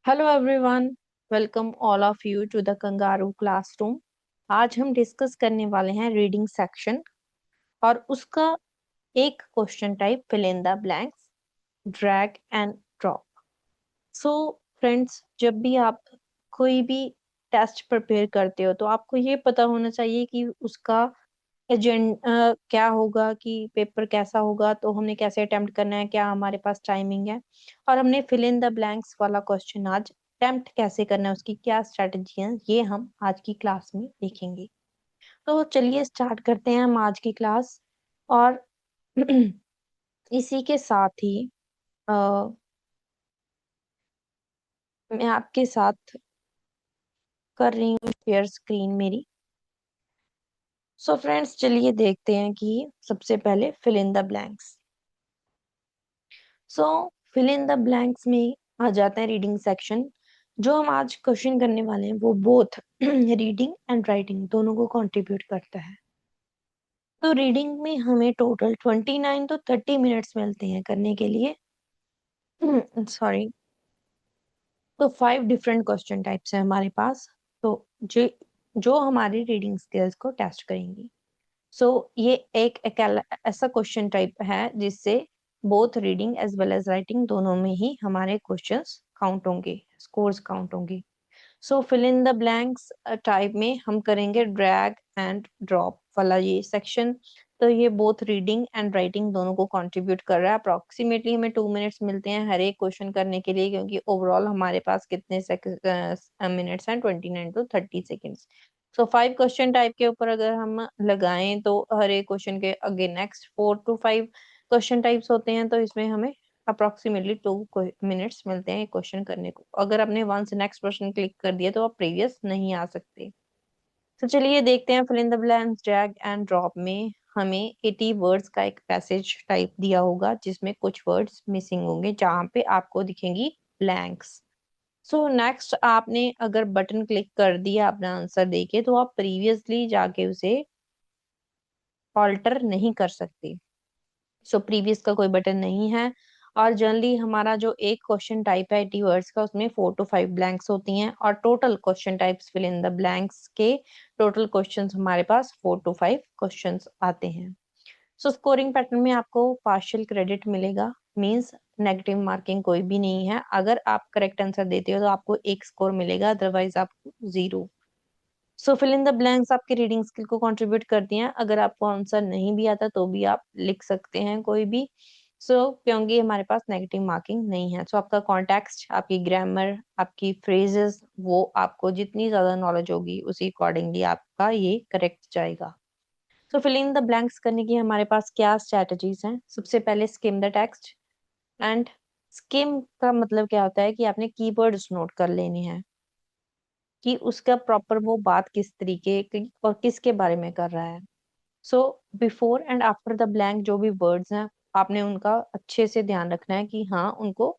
Hello everyone, welcome all of you to the kangaroo classroom. आज हम discuss करने वाले हैं रीडिंग सेक्शन और उसका एक question type fill in the blanks, drag and drop. So friends, जब भी आप कोई भी टेस्ट प्रिपेयर करते हो तो आपको ये पता होना चाहिए कि उसका एजेंडा क्या होगा, कि पेपर कैसा होगा, तो हमने कैसे अटेम्प्ट करना है, क्या हमारे पास टाइमिंग है, और हमने फिल इन द ब्लैंक्स वाला क्वेश्चन आज अटेम्प्ट कैसे करना है, उसकी क्या स्ट्रेटजी है, ये हम आज की क्लास में देखेंगे। तो चलिए स्टार्ट करते हैं हम आज की क्लास। और इसी के साथ ही मैं आपके साथ कर रही हूँ शेयर स्क्रीन मेरी। सो फ्रेंड्स, चलिए देखते हैं कि सबसे पहले fill in the blanks. So fill in the blanks में आ जाते हैं रीडिंग सेक्शन। जो हम आज क्वेश्चन करने वाले हैं वो बोथ रीडिंग एंड राइटिंग दोनों को कंट्रीब्यूट करता है। तो रीडिंग में हमें टोटल 29 तो 30 मिनट्स मिलते हैं करने के लिए। सॉरी। तो 5 डिफरेंट क्वेश्चन टाइप्स हैं हमारे पास। तो जो जो हमारी रीडिंग स्किल्स को टेस्ट करेंगी। सो ये ऐसा क्वेश्चन टाइप है जिससे both reading as well as writing दोनों में ही हमारे क्वेश्चंस काउंट होंगे, स्कोर्स काउंट होंगे। So fill in the blanks type में हम करेंगे ड्रैग एंड ड्रॉप वाला ये सेक्शन। तो ये बोथ रीडिंग एंड राइटिंग दोनों को कंट्रीब्यूट कर रहा है। अप्रोक्सीमेटली हमें 2 मिनट्स मिलते हैं हर एक क्वेश्चन करने के लिए, क्योंकि ओवरऑल हमारे पास कितने मिनट्स हैं, 29 to 30 seconds. So 5 question type के ऊपर अगर हम लगाएं तो हर एक क्वेश्चन के आगे नेक्स्ट 4 to 5 क्वेश्चन टाइप्स होते हैं। तो इसमें हमें अप्रोक्सीमेटली 2 मिनट्स मिलते हैं क्वेश्चन करने को। अगर आपने वंस नेक्स्ट क्वेश्चन क्लिक कर दिया तो आप प्रीवियस नहीं आ सकते। तो चलिए देखते हैं। Fill in the blanks drag and drop में हमें 80 वर्ड्स का एक पैसेज टाइप दिया होगा जिसमें कुछ वर्ड्स मिसिंग होंगे, जहां पे आपको दिखेंगी ब्लैंक्स। सो नेक्स्ट आपने अगर बटन क्लिक कर दिया अपना आंसर देके, तो आप प्रीवियसली जाके उसे ऑल्टर नहीं कर सकते। सो प्रीवियस का कोई बटन नहीं है। और जनरली हमारा जो एक क्वेश्चन टाइप है 80 वर्ड्स का, उसमें 4 to 5 ब्लैंक्स होती हैं, और total question types fill in the blanks के टोटल क्वेश्चंस हमारे पास 4 to 5 क्वेश्चंस आते हैं। सो स्कोरिंग पैटर्न में आपको पार्शियल क्रेडिट मिलेगा, मींस नेगेटिव मार्किंग कोई भी नहीं है। अगर आप करेक्ट आंसर देते हो तो आपको एक स्कोर मिलेगा, अदरवाइज आपको 0। सो फिल इन द ब्लैंक्स आपकी रीडिंग स्किल को कंट्रीब्यूट करती हैं। अगर आपको आंसर नहीं भी आता तो भी आप लिख सकते हैं कोई भी। क्योंकि हमारे पास नेगेटिव मार्किंग नहीं है। आपका कॉन्टेक्स्ट, आपकी ग्रामर, आपकी फ्रेजेस, वो आपको जितनी ज्यादा नॉलेज होगी उसी अकॉर्डिंगली आपका ये करेक्ट जाएगा। फिल इन द ब्लैंक्स करने की हमारे पास क्या स्ट्रेटजीज हैं? सबसे पहले scheme the text. And scheme का मतलब क्या होता है कि आपने कीवर्ड्स नोट कर लेने हैं कि उसका प्रॉपर वो बात किस तरीके की और किसके बारे में कर रहा है। So before and after the blank जो भी वर्ड्स हैं, आपने उनका अच्छे से ध्यान रखना है कि हाँ, उनको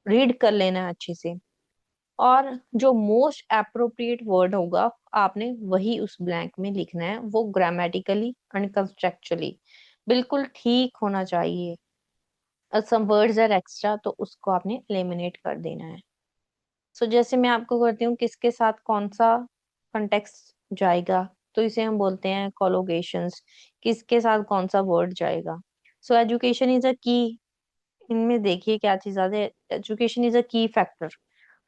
रीड कर लेना है अच्छे से। और जो मोस्ट अप्रोप्रिएट वर्ड होगा, आपने वही उस ब्लैंक में लिखना है। वो ग्रामेटिकली एंड कंस्ट्रक्चुअली बिल्कुल ठीक होना चाहिए। सम वर्ड्स आर एक्स्ट्रा तो उसको आपने एलिमिनेट कर देना है। जैसे मैं आपको करती हूँ किसके साथ कौन सा कंटेक्स्ट जाएगा, तो इसे हम बोलते हैं कोलोगेशंस। किसके साथ कौन सा वर्ड जाएगा। एजुकेशन इज अ की। इनमें देखिए क्या चीज आती है, एजुकेशन इज अ की फैक्टर।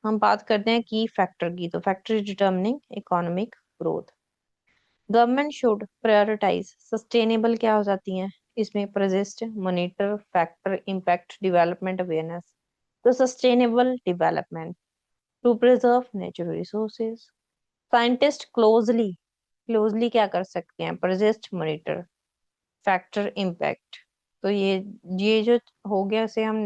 हम बात करते हैं की फैक्टर की, तो factor is determining economic growth. Government should prioritize sustainable क्या हो जाती हैं इसमें, persist, monitor, factor, impact, development, awareness. तो sustainable development to preserve natural resources. Scientist closely closely क्या कर सकते हैं, परसिस्ट, मॉनिटर, फैक्टर, इम्पैक्ट। तो ये जो हो गया उसे हम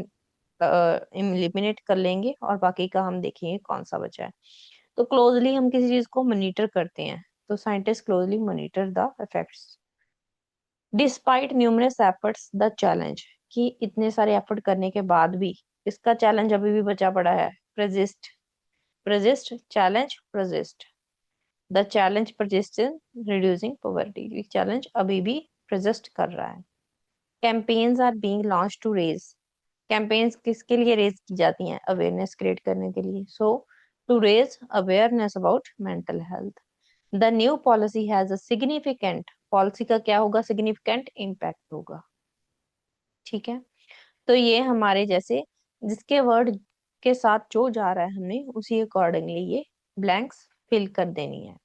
एलिमिनेट कर लेंगे और बाकी का हम देखेंगे कौन सा बचा है। तो क्लोजली हम किसी चीज को मॉनिटर करते हैं, तो scientist closely monitor the effects despite numerous efforts the challenge. कि इतने सारे एफर्ट करने के बाद भी इसका चैलेंज अभी भी बचा पड़ा है, persist. Persist challenge, persist the challenge, persist in reducing poverty. Challenge अभी भी प्रजिस्ट कर रहा है। Campaigns are being launch to raise campaigns किसके लिए रेज की जाती हैं? अवेयरनेस क्रिएट करने के लिए। So to raise awareness about mental health. The new policy has a significant, policy का क्या होगा? सिग्निफिकेंट इम्पैक्ट होगा। ठीक है, तो ये हमारे जैसे जिसके वर्ड के साथ जो जा रहा है हमने उसी अकॉर्डिंगली ये ब्लैंक्स फिल कर देनी है।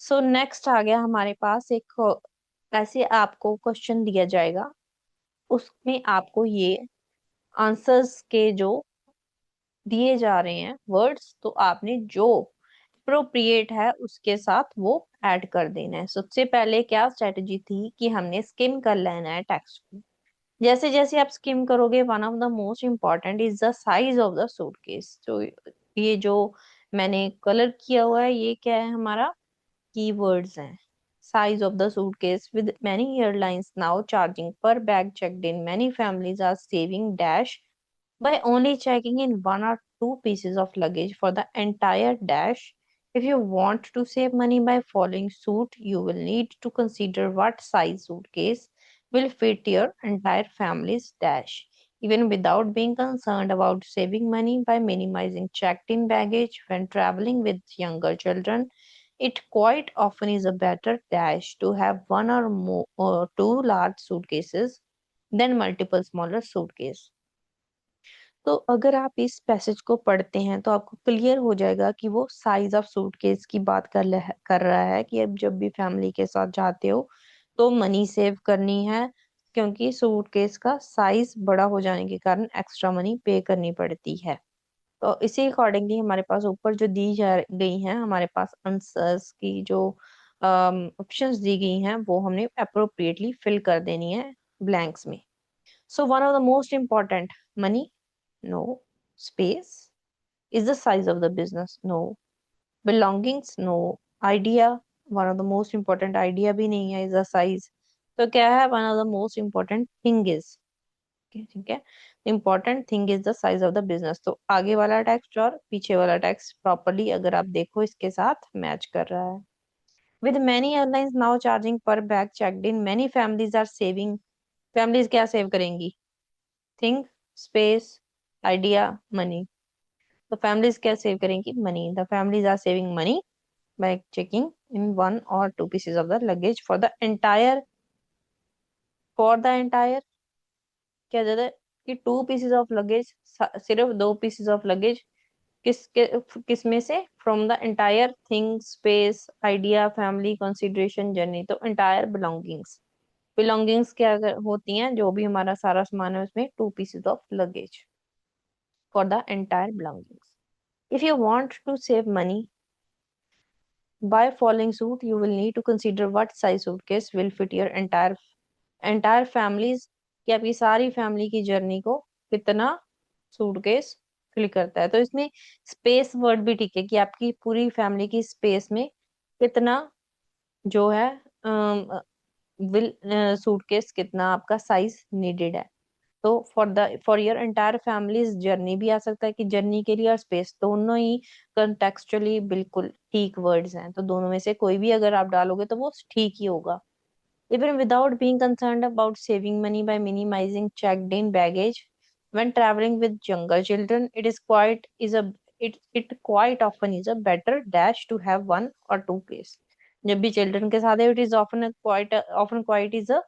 सो नेक्स्ट आ गया हमारे पास एक ऐसे आपको क्वेश्चन दिया जाएगा, उसमें आपको ये आंसर्स के जो दिए जा रहे हैं वर्ड्स, तो आपने जो अप्रोप्रिएट है उसके साथ वो ऐड कर देना है। सबसे पहले क्या स्ट्रेटजी थी कि हमने स्किम कर लेना है टेक्स्ट को। जैसे जैसे आप स्किम करोगे, one of the most important is the size of the suitcase. तो ये जो मैंने कलर किया हुआ है ये क्या है? हमारा कीवर्ड्स हैं। Size of the suitcase with many airlines now charging per bag checked in, many families are saving dash by only checking in one or two pieces of luggage for the entire dash. If you want to save money by following suit, you will need to consider what size suitcase will fit your entire family's dash. Even without being concerned about saving money by minimizing checked in baggage when traveling with younger children, it quite often is a better dash to have one or more or two large suitcases than multiple smaller suitcases. तो अगर आप इस passage को पढ़ते हैं तो आपको clear हो जाएगा कि वो साइज ऑफ सूटकेस की बात कर रहा है कि अब जब भी फैमिली के साथ जाते हो तो मनी सेव करनी है, क्योंकि सूटकेस का साइज बड़ा हो जाने के कारण एक्स्ट्रा मनी पे करनी पड़ती है। तो इसी अकॉर्डिंगली हमारे पास ऊपर जो दी जा गई हैं, हमारे पास आंसर्स की जो ऑप्शंस दी गई हैं वो हमने अप्रोप्रिएटली फिल कर देनी है ब्लैंक्स में। So one of the most important, money, no. Space is the size of the business, no. Belongings, no. Idea, one of the most important, idea भी नहीं है, is the size। तो क्या है? one of the most important thing is, ठीक है, important thing is the size of the business। तो आगे वाला टेक्स्ट और पीछे वाला टेक्स्ट प्रॉपरली अगर आप देखो इसके साथ मैच कर रहा है। With many airlines now charging per bag checked in, many families are saving, families क्या सेव करेंगी? Think, space, idea, money. तो फैमिलीज क्या सेव करेंगी? Money. The families are saving money by checking in one और two pieces of the luggage for the entire क्या ज्यादा कि to pieces of luggage, सिर्फ दो पीसेज ऑफ लगेज किस में से? From the entire thing, space, idea, family, consideration, journey. तो एंटायर बिलोंगिंग्स, बिलोंगिंग्स क्या होती हैं? जो भी हमारा सारा सामान है उसमें to pieces of luggage for the entire belongings. If you want to save money by following suit, you will need to consider what size suitcase will fit your entire families, कि आपकी सारी फैमिली की journey को कितना suitcase fill करता है। तो इसमें स्पेस वर्ड भी ठीक है कि आपकी पूरी फैमिली की स्पेस में कितना जो है विल सूटकेस कितना आपका साइज नीडेड है। तो for your entire families journey भी आ सकता है कि जर्नी के लिए, और स्पेस, दोनों ही कंटेक्चुअली बिल्कुल ठीक वर्ड्स हैं। तो दोनों में से कोई भी अगर आप डालोगे तो वो ठीक ही होगा। Even without being concerned about saving money by minimising checked in baggage when travelling with younger children, it quite often is a better dash to have one और टू केस। जब भी चिल्ड्रन के साथ है, it is often quite is a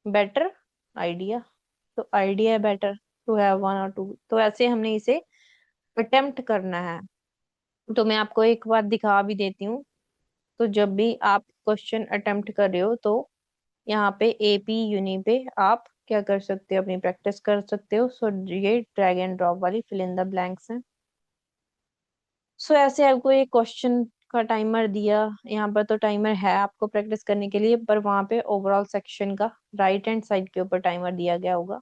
better idea. तो idea है better to have one और two. तो ऐसे हमने इसे अटेम्प्ट करना है। तो मैं आपको एक बार दिखा भी देती हूँ। तो जब भी आप क्वेश्चन अटेम्प्ट कर रहे हो तो यहाँ पे एपी यूनि पे आप क्या कर सकते हो? अपनी प्रैक्टिस कर सकते हो। सो ये ड्रैग एंड ड्रॉप वाली फिल इन द ब्लैंक्स है। सो ऐसे आपको एक क्वेश्चन का टाइमर दिया, यहाँ पर तो टाइमर है आपको प्रैक्टिस करने के लिए, पर वहां पे ओवरऑल सेक्शन का राइट हैंड साइड के ऊपर टाइमर दिया गया होगा।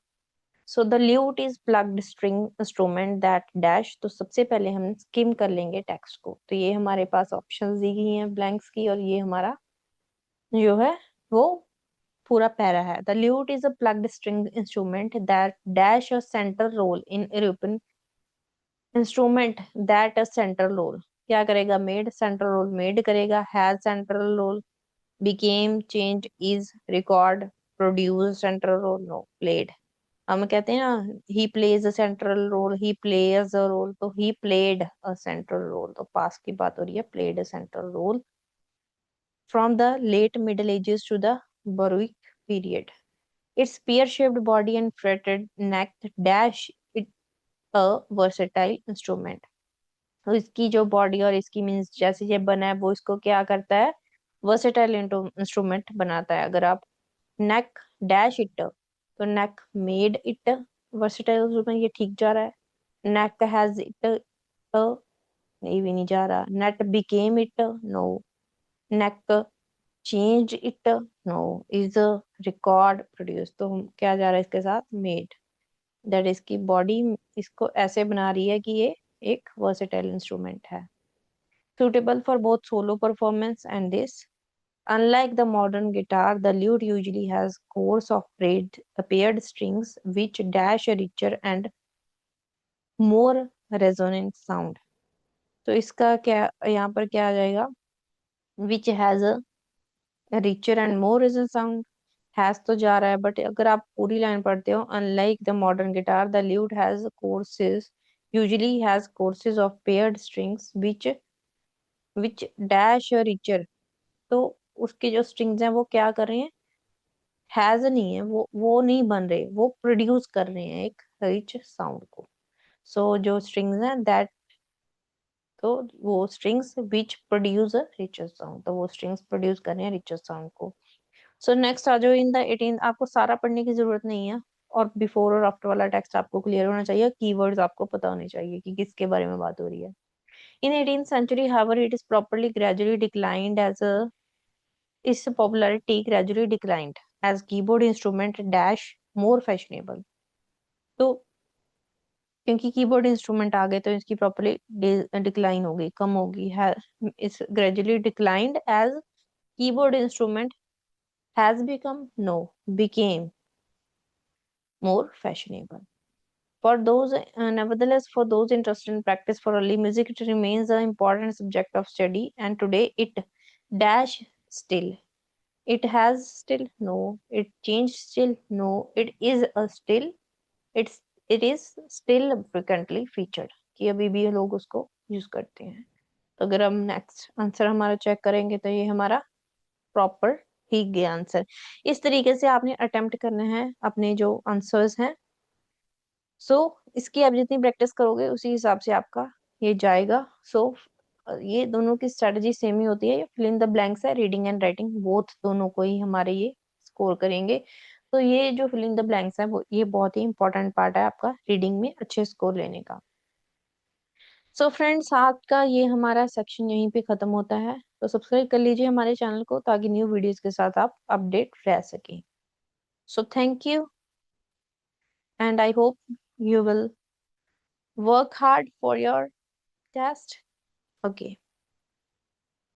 So the lute is plucked string instrument that dash. तो सबसे पहले हम स्किम कर लेंगे टेक्स्ट को। तो ये हमारे पास ऑप्शंस दी गई हैं ब्लैंक्स की, और ये हमारा जो है वो पूरा पैरा है। The lute is a plugged string instrument that dash a central role in European instrument that a central role क्या करेगा? मेड, सेंट्रल रोल मेड करेगा। Has central role, became, change, is, record. Produce central role, no played. हम कहते हैं ना he plays a central role, he plays a role, तो he played a central role, तो past की बात हो रही है, played a central role from the late middle ages to the Baroque period. Its pear-shaped body and fretted neck dash it a versatile instrument. तो इसकी जो बॉडी और इसकी मीन्स जैसे ये बना है वो इसको क्या करता है, वर्सेटाइल इंस्ट्रूमेंट बनाता है। अगर आप नेक डैश इट, तो नेक मेड इट वर्सेटाइल इंस्ट्रूमेंट, ये ठीक जा रहा है। नेक हैज इट, ये भी नहीं जा रहा। Net became it, no. Neck change it, no. Is record produce, तो क्या जा रहा है इसके साथ, मेड। दैट इसकी बॉडी इसको ऐसे बना रही है कि ये एक वर्सेटाइल इंस्ट्रूमेंट है, suitable for both solo performance and this. Unlike the modern guitar, the lute usually has coarse of paired strings which dash a richer and more resonant sound. तो इसका क्या यहाँ पर क्या आ जाएगा, which has a richer and more resonant sound. Has तो जा रहा है, बट अगर आप पूरी लाइन पढ़ते हो, unlike the modern guitar, the lute has courses, usually has courses of paired strings which dash a richer. तो उसके जो स्ट्रिंग्स हैं वो क्या कर रहे हैं, हैज नहीं है, वो नहीं बन रहे, वो प्रोड्यूस कर रहे हैं एक रिच साउंड को। सो जो स्ट्रिंग्स हैं दैट, तो वो strings which produce a richer sound, तो वो स्ट्रिंग्स प्रोड्यूस कर रहे हैं रिचर साउंड को। सो नेक्स्ट आ जाओ इन द 18, आपको सारा पढ़ने की जरूरत नहीं है, और बिफोर और आफ्टर वाला टेक्स्ट आपको क्लियर होना चाहिए, कीवर्ड्स आपको पता होने चाहिए कि किसके बारे में बात हो रही है। इन 18th century, however, it is properly gradually declined as a its popularity gradually declined as keyboard instrument dash more fashionable. तो क्योंकि कीबोर्ड इंस्ट्रूमेंट आ गए तो इसकी प्रॉपर्ली डिक्लाइन होगी, कम होगी है, is gradually declined as keyboard instrument has become, no, became more fashionable. For those, nevertheless, for those interested in practice for early music, it remains an important subject of study, and today it dash still. It has still, no. It changed still, no. It is a still, it's it is still frequently featured, कि अभी भी ये लोग उसको use करते हैं। तो अगर हम नेक्स्ट आंसर हमारा चेक करेंगे तो ये हमारा प्रॉपर ठीक गया आंसर। इस तरीके से आपने अटेम्प्ट करना है अपने जो आंसर्स हैं। सो इसकी आप जितनी प्रैक्टिस करोगे उसी हिसाब से आपका ये जाएगा। सो ये दोनों की स्ट्रेटजी सेम ही होती है, ये फिल इन द ब्लैंक्स है, रीडिंग एंड राइटिंग बोथ दोनों को ही हमारे ये स्कोर करेंगे। तो ये जो फिल इन द ब्लैंक्स है वो ये बहुत ही इंपॉर्टेंट पार्ट है आपका रीडिंग में अच्छे स्कोर लेने का। सो फ्रेंड्स, आज का ये हमारा सेक्शन यहीं पे खत्म होता है, तो सब्सक्राइब कर लीजिए हमारे चैनल को ताकि न्यू वीडियोस के साथ आप अपडेट रह सकें। So thank you, and I hope you will work hard for your test. Okay.